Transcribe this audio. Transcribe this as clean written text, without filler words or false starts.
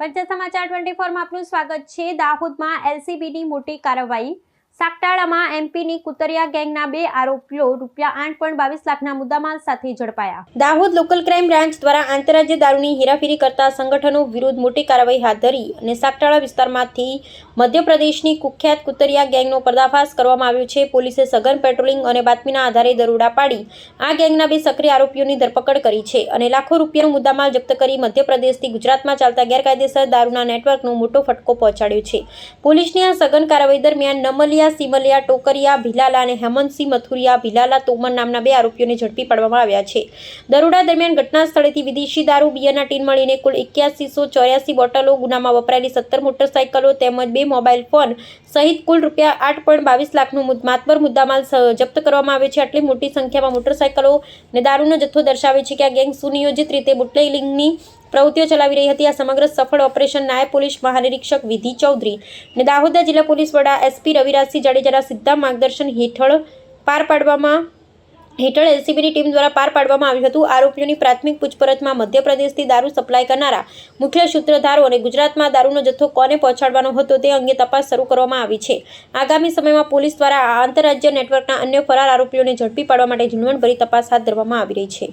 પંચાયત સમાચાર 24 માં આપનું સ્વાગત છે। દાહોદમાં એલસીબીની મોટી કાર્યવાહી। સાગટાળામાં એમપીની કુતરિયા ગેંગના 2 આરોપીઓ ₹8.22 લાખના મુદ્દામાલ સાથે ઝડપાયા। દાહોદ લોકલ ક્રાઇમ બ્રાન્ચ દ્વારા આંતરરાજ્ય દારૂની હેરાફેરી કરતા સંગઠનો વિરુદ્ધ મોટી કાર્યવાહી હાથ ધરી અને સાગટાળા વિસ્તારમાંથી મધ્યપ્રદેશની કુખ્યાત કુતરિયા ગેંગનો પર્દાફાશ કરવામાં આવ્યો છે। પોલીસે સઘન પેટ્રોલિંગ અને બાતમીના આધારે દરોડા પાડી આ ગેંગના 2 સક્રિય આરોપીઓની ધરપકડ કરી છે અને લાખો રૂપિયાનો મુદ્દામાલ જપ્ત કરી મધ્યપ્રદેશથી ગુજરાતમાં ચાલતા ગેરકાયદેસર દારૂના નેટવર્કનો મોટો ફટકો પહોંચાડ્યો છે। પોલીસની આ સઘન કાર્યવાહી દરમિયાન નમલિયા સિમલિયા ટોકરિયા ભીલાલા અને હેમંતસિંહ મથુરિયા ભીલાલા તોમર નામના 2 આરોપીઓને ઝડપી પાડવામાં આવ્યા છે। દરોડા દરમિયાન ઘટના સ્થળેથી વિદેશી દારૂ બિયરના ટીન મળીને કુલ 8184 બોટલો, ગુનામાં વપરાયેલી 17 મોટરસાઇકલો તેમજ 2 મોબાઈલ ફોન સહિત કુલ ₹8.22 લાખનો માતબર મુદ્દામાલ જપ્ત કરવામાં આવ્યો છે। આટલી મોટી સંખ્યામાં મોટરસાઇકલો અને દારૂનો જથ્થો દર્શાવે છે કે આ ગેંગ સુનિયોજિત રીતે બુટલેગિંગની પ્રવૃત્તિઓ ચલાવી રહી હતી। આ સમગ્ર સફળ ઓપરેશન નાયબ પોલીસ મહાનિરીક્ષક વિધિ ચૌધરી અને દાહોદ જિલ્લા પોલીસ વડા એસપી રવિરાજસિંહ જાડેજાના સીધા માર્ગદર્શન હેઠળ એલસીબીની ટીમ દ્વારા પાર પાડવામાં આવ્યું હતું। આરોપીઓની પ્રાથમિક પૂછપરછમાં મધ્યપ્રદેશથી દારૂ સપ્લાય કરનારા મુખ્ય સૂત્રધારો અને ગુજરાતમાં દારૂનો જથ્થો કોને પહોંચાડવાનો હતો તે અંગે તપાસ શરૂ કરવામાં આવી છે। આગામી સમયમાં પોલીસ દ્વારા આ આંતરરાજ્ય નેટવર્કના અન્ય ફરાર આરોપીઓને ઝડપી પાડવા માટે ઝીણવટભરી તપાસ હાથ ધરવામાં આવી રહી છે।